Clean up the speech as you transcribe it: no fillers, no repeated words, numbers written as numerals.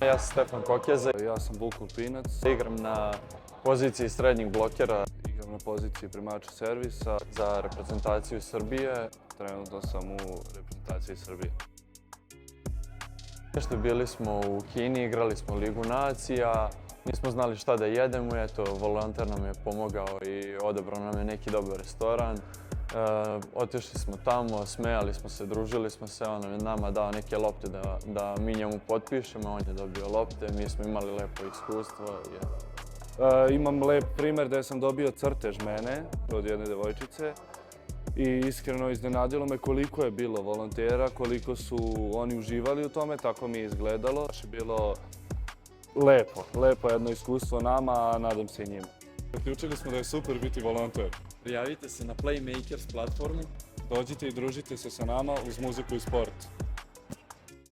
Ja sam Stefan Kokeza. Ja sam Vuk Lupinac. Igram na poziciji srednjeg blokera. Igram na poziciji primača servisa. Za reprezentaciju Srbije. Trenutno sam u reprezentaciji Srbije. Bili smo u Kini, igrali smo Ligu nacija. Nismo znali šta da jedemo, eto, volonter nam je pomogao i odabrao nam je neki dobar restoran. Otišli smo tamo, smejali smo se, družili smo se, on je nama dao neke lopte da mi njemu potpišemo, on je dobio lopte, mi smo imali lepo iskustvo. Imam lep primer da sam dobio crtež mene od jedne devojčice i iskreno iznenadilo me koliko je bilo volontera, koliko su oni uživali u tome, tako mi je izgledalo. Baš je bilo lepo jedno iskustvo nama, a nadam se i njima. Zaključili smo da je super biti volonter. Prijavite se na Playmakers platformu. Dođite i družite se sa nama uz muziku i sport.